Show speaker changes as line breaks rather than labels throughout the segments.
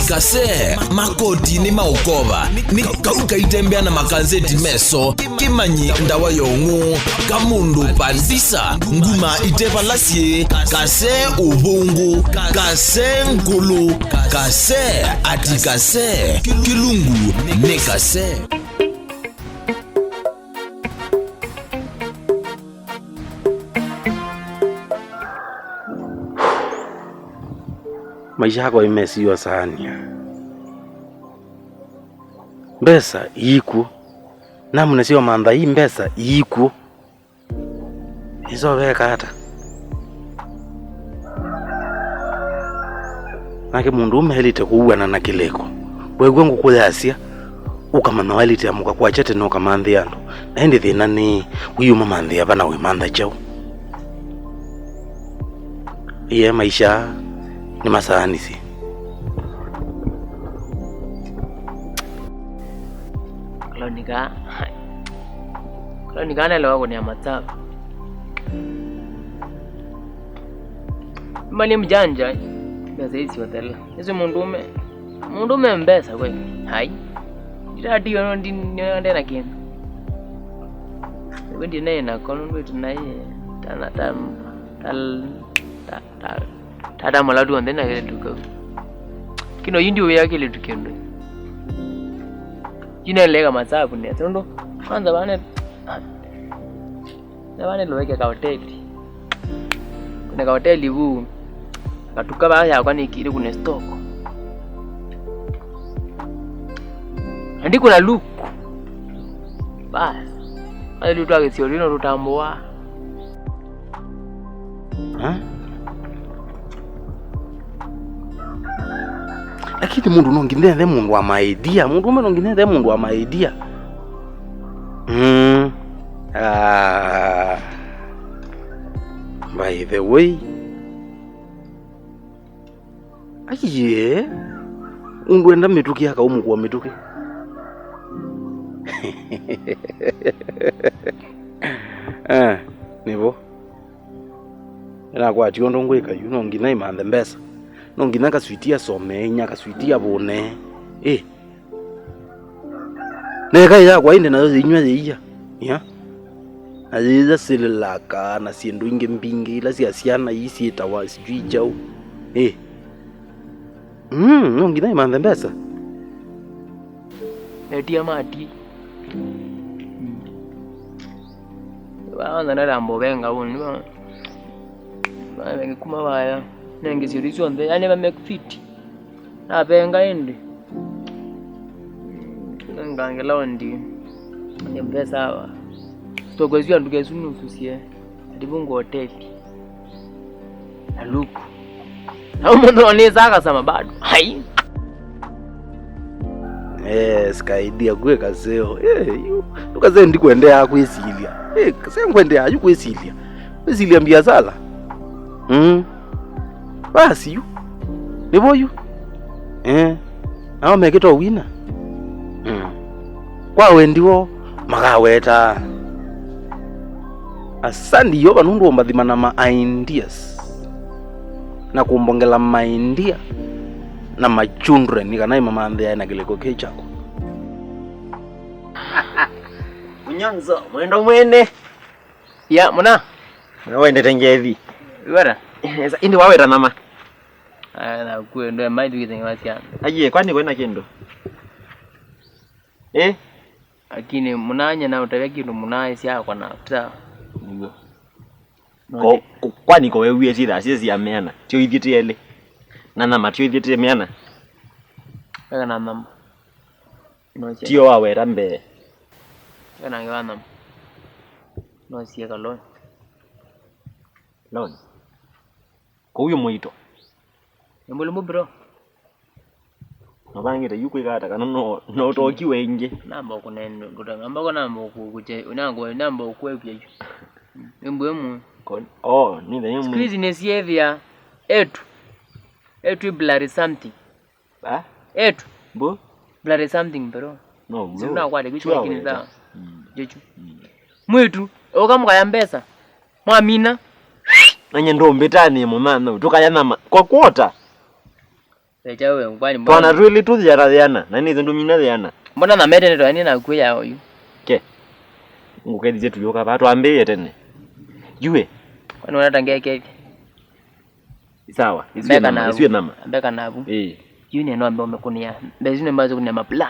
Kasee makoti ni maukova ni kauka itembea na makazeti meso kimanyi ndawa yongu kamundu pandisa nguma itepalasie Kasee ubungu Kasee nkulu Kasee ati Kasee kilungu ne Kasee.
Maisha yako imesiwa sana. Mbesa iku. Na mnasiwa manda hii mbesa iku. Hizo weka hata. Nake mundu umehelite kuuana na kileko. Wewe ngo kuyasia. Ukamana walite amuka kwa chete no kamandhi yando. Na hindi thina ni uyu mamandhi abana we manda chao. Iye maisha ni masahani si.
Kalau nika nelewa kwenye matabu. Mali mjanja basi hizi watela. Hizo mundume mbesa kweli. Hai. Ila dio ndi na kina. Wendi naye na kono wetu naye tada maladu ande na kile tuko. Kino yindi we yake ile tukendo. Jina lega masabu ne tondo. Kwanza bane loweke ka hoteli. Kuna ka hoteli huu. Katuka baya kwani kile kuna stock. Andi kuna luku. Bas. Ale lutwa kesio lino lutamboa.
Lakini mundu nonginethe mundu wa maidia. Mundu nonginethe mundu wa maidia. By the way. Aye. Ungwenda mituki haka umu kwa mituki. Nivo. Ina kwa tiondo ngweka yuno ngina imande mbesa. Nongina kaswitia somenya kaswitia bone. Neka ya kwa inde nazo zinywa ziya. Ya. Aziza sililaka na siendo inge mbingi ila siasiana isi itawa sijui jao. Nongina imande mbesa.
Etia mati. Wana narambo benga woni ba. Ba benga kuma baya. Nenge sirizo nde ane ba make fit. Na benga ende. Ngangela wandi. Ni mbesa wa. Togozia ndugezunu susie. Adibungo hoteli. Aluku. Au mundo aneza akasema bado. Hai.
Skaidia kwe Kaseo. Ukazee ndikuendea kwesilia. Kasee ngwendea ayu kwesilia. Kwesilia mbiazala. Basi yu. Nivo yu. Awa mekito wina. Kwa wendiwo makaweta. Asandi yoba nundu ombadhimana ma-ideas. Na kumbongela ma-idea. Na machundre nika na mama andhea na kileko kechako.
Munyanzo, mwendo mwene.
Ya, muna.
Wende tengevi.
Wera.
Esa indi wawera nama.
Na kuwe ndo maidu kitenge wasiana.
Aje, kwani kwena kendo?
Akini munanya na utaweki ndo munaya siya kwa na after.
Kwani kwa wewe sida sisi ya meana. Tio idhiti ele. Nana matio idhiti meana.
Kaka na mama.
Tio wawera mbe.
Kaka na ngewana. No siya ka loan.
Loan. Kwa huyo mwito.
Mbulu mburo.
Nabangita yuko ikata kana no toki wenge.
Namba kunendo kutanga mbako namba kuje unango namba ukwepya hiyo. Mbwemu.
Ni the name.
Squeeze nesiyevia etu blurry something. Etu
bo
blurry something bro.
No bro.
Sina kwade kichwa kini za. Jechu. Mwetu okamuka ya mbesa. Mwamina.
Nanye ndo mbetani mu mama tukaya nama kwa kwota.
Wewe ngwani
Twana really tu jara nani zindu mina yana.
Mbona na mede ndo yani nakuya huyu.
Ke. Ngukedize tuyoka bathu ambeye tene. Yue.
Kwani unatangia keke?
Sawa, isiwe nama.
Mbeka nabu. Yuni ndo ambaye umekunia. Mbezine mbazo kunia maplan.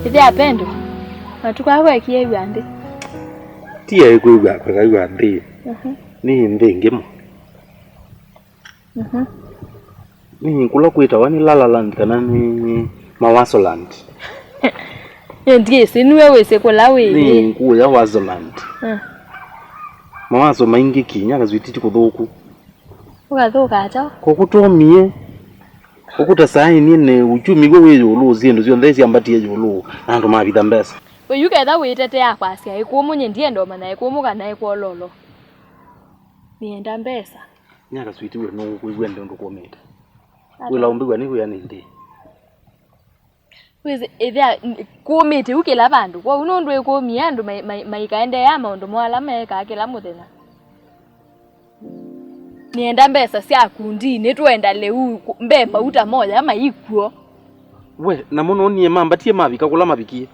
Hivi apendo. Natuka kwa kiyebi ande.
Tia ikuga kwa ande. Ni ndengemo. Ni kula kuita wani La Land kana ni Mawaso Land.
Ndiye sinwe wese kola we.
Ni kuya Wazo Land. Mawazo maingi kinya kazwititi kuthuku.
Ukathuka acha.
Kokutomie. Kokuta saini ne uchumi gwe yulu zindu zyo ndezi ambatie yulu nandu mabitha mbesa.
We yuketha witete yakwa asia ikumunye ndiye ndo mana ikumuka na ikololo. Nienda mbesa.
Nyaka switi we no kwende ndo kometa. Wila umbigwa ni kuya nindi.
Wize ethia komete ukela bandu kwa unondu ekomia andu maikaende ya maundu mwala meka kila muthenya. Nienda mbesa cia kundi ni twenda leu mbe mauta moja ama ikuo.
We na muno nie mambatie mabika kula mabikie.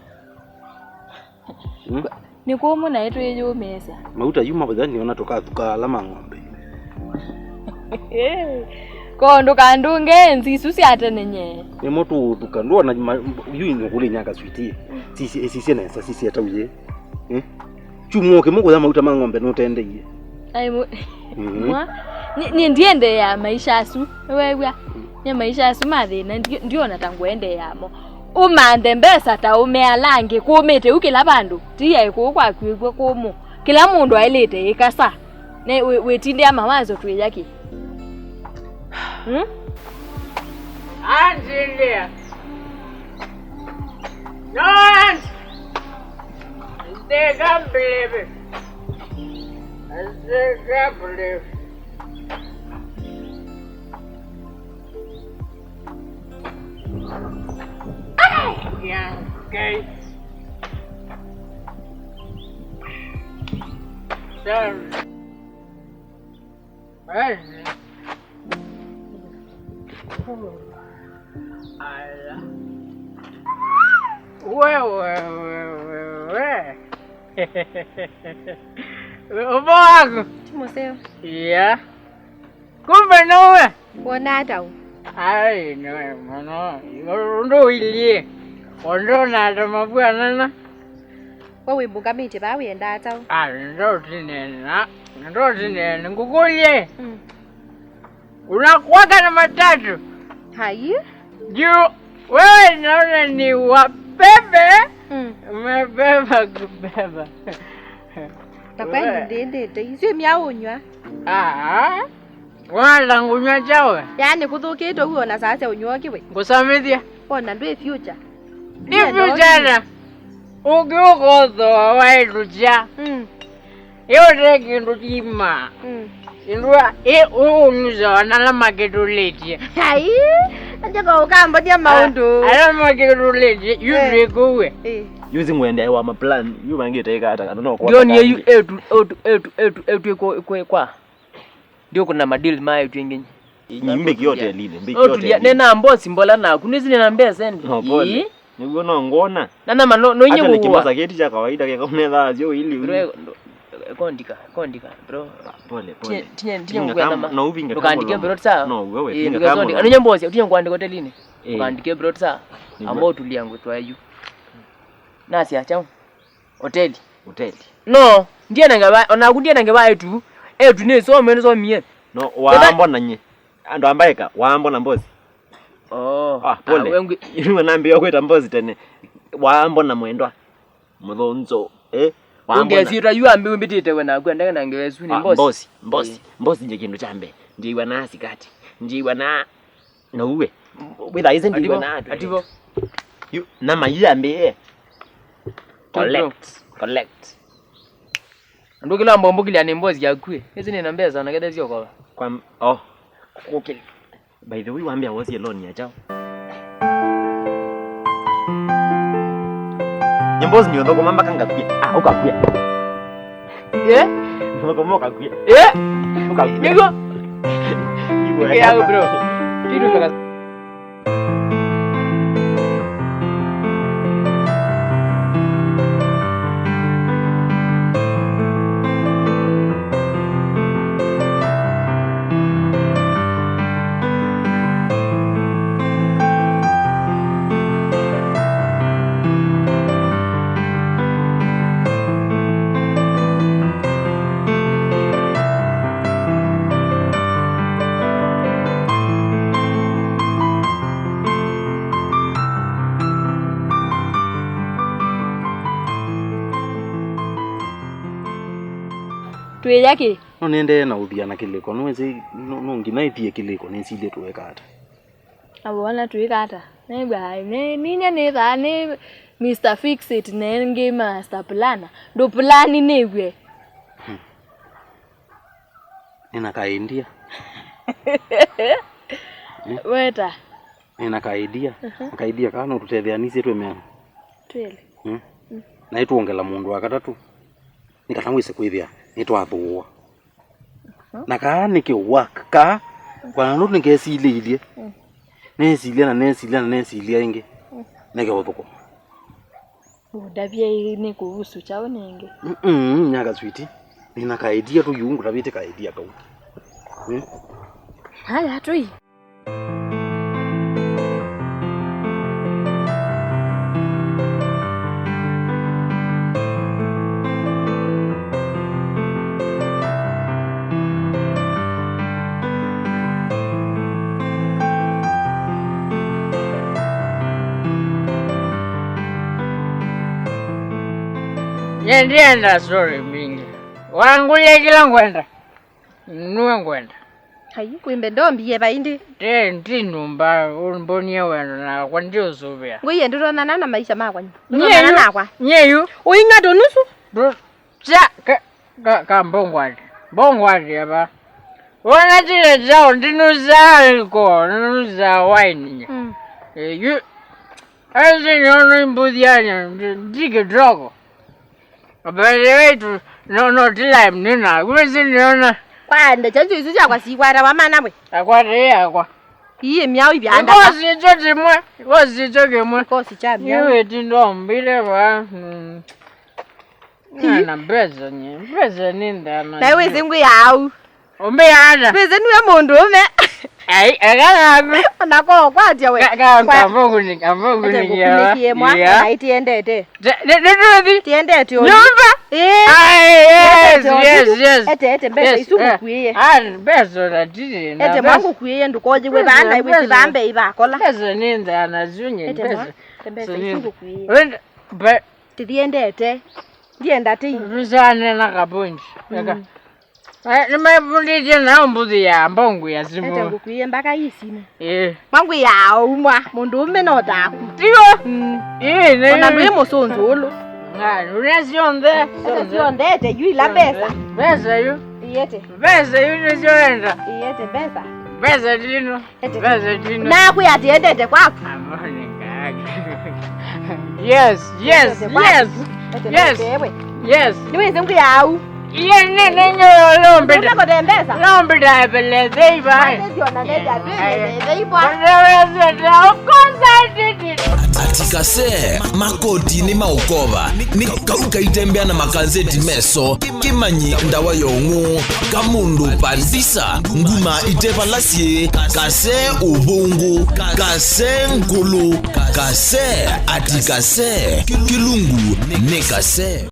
Ni kumu na yetu yeyo mesa.
Mauta yuma badani ona toka alama ng'ombe.
Kondo kandunge nzisu cia atenenye.
Ni moto tukandua na yuni kule nyaka switi. Sisi na sisi atauye. Chumuoke muko ya mauta mang'ombe no tendeye.
Ai ni ndiende ya maisha asu wewe ni maisha asu mathina ndio natangwende yamo umande mbesa ta umealange kumete ukila bandu tiya ikukwa kwigwe kumu kila mundu ailete ikasa ne wetinde ya mawazo tu yake
Anjilia no aunt they can't believe it. They can't believe it. Yeah, okay. So, Ubago.
Timoseo.
Yeah. Kumbe nawe.
Wonata.
Ai, no, ndo ilie. Ondo na mabwana na.
Wewe mbuga miti ba wenda ata.
Ndo tinena. Ngukulie. Unakuwaga na matatu.
Hai?
Juu wewe naona ni wabebe. Umebeba kubeba.
Takwani ndende hizo miaunywa.
Wala ngunywa chawe.
Yani kuthukite huo na sasa unywoki we.
Ngusamithia.
Ona ndwe future.
Ni future. Ugiukozo wairuja. Yote kindu kima. Indua unyuza wanalama ketuletie.
Hai? Njako ukamba dia maundu.
Alama ketuletie yule kuwe.
Yuzi mwende wa maplan yu mangite kata no kwa.
Ndio ni etu kwa. Ndio kuna madili mai twingenye.
Mbeki yote lile, mbeki yote.
Nena mbosi mbola na kunizi nina mbea sendi.
No pole. Niguona ngona.
Nana mano no inyo
kwa. Kimasa keti cha kawaida keka unedha sio ili.
Bro kondika bro.
Pole.
Tinye ngwenda
na ubinga.
Ukandike bro tsa.
No wewe tinga kama.
Anonye mbosi tinye kwandika hotelini. Ukandike bro tsa. Ambao tuliangu twayu. Nasi acha. Hoteli. No, ndiye nangaba ona kundiye nangaba etu ne so mene so mie.
No, waambo nanye. Ando ambaika, waambo na mbozi. Pole.
Wengi
iriwe nambi yokweta mbozi tene. Waambo na mwendwa. Mudhonzo,
waambo. Ngesira yu ambi umbitite wena kwenda nangewesu ni mbozi.
Mbozi nje kindu chambe. Ndiwa na sikati. Ndiwa na uwe. Witha isn't ndiwa na
ativo.
You na mayambe. Collect.
Ndo kila mbombo kile ni mbozi yakwe. Hizi ni nambia sana kada sio kwa.
Kukili. By the way, waambia wosi alone ya chao. Nyambozi ni ndogo mama kanga kuya. Ukakuya. Ndogo moka kuya. Ukakuya.
Niko. Ya bro. Tiru mpaka.
Tuwe yake.
No nende na uthia na kiliko. No wezi no nginaithie kiliko ni sile tuweka hata.
Abona tuweka hata. Ninya ni Mr. Fix It nenge master planner. Ndo plani newe.
Nina kaidia.
Weta.
Nina kaidia. Kaidia kana tutethianise twemena.
Twele.
Na ituongela mundu wa katatu. Nikatangwise kwithia nitwathuwa. Na kaa nikiwaka kwa nuru ngesiililie. Nesilia ingi. Nege uthuko.
Udabia ni kuhusu chao nenge.
Nyaga sweetie. Nina kaidia tu yungu tabite kaidia kau.
Haya tui.
Ndienda story mingi. Wanguye kila ngwenda. Nuwe ngwenda.
Hayi kwimbe ndombi ye baindi.
Ndi numba urumbonie wena na kwa ndio zubia.
Nguye ndurona na maisha makwa. Ndurona nakwa.
Nyeyu.
Uinga donusu.
Cha ka mbongwadi. Mbongwadi aba. Wana tile zao ndinuza alcohol, ndinuza wine. You azi nyono imbudianya ndike drogo. Abale wetu no time nina. Wezi niona.
Kwanda chanzo isu chakwa sikwara wamana bwe.
Akwate akwa.
Iye myao ibyanda.
Ngozi chote mwe. Ngozi choke mwe.
Ngozi cha myao.
Yewe tindombile ba. Na beza nye. Beza ninda na.
Na wezi ngu yao.
Ombe yana.
Beza niwe mundu ume.
Ai, agana.
Nako kwatia we.
Kamfungu ni ya.
Nikie mwa na itiendete.
Ndio
Tiendete yo.
Nyumba. Yes.
Ete mbese isu kuiye.
Bezo na didi na.
Ete mwangu kuiye ndukoje we banda iwe bambe ibakola.
Bezo ninda anazunye bezo.
Mbese isu kuiye.
Wenda be
tiendete. Ndienda ti.
Bizane na kabunji. Nimebulije na mbuzi ya mbongo ya zimu.
Ete ngukuiye mpaka yisine. Mwangu ya umwa mundu ume no taku.
Tio. Ne.
Ona ndwe musonzolo.
Unasionde.
Sionde yu la pesa.
Pesa yu.
Iyete.
Pesa yu nisioenda.
Iyete pesa.
Pesa dino. Pesa dino.
Na kuyatiendete kwako.
Amone kaka. Yes.
Niweze nkuyau.
Iye nene lombe.
Ndako dembesa.
Lombe da bele deiba.
Ndiona nenda bele deiba.
Ati Kasee makoti ni maukova ni kaitembea na makanzeti meso kimanyi ndawa yongu kamundu pandisa nguma itepa lasie Kasee ubungu Kasee nkulu Kasee ati Kasee kilungu ne Kasee.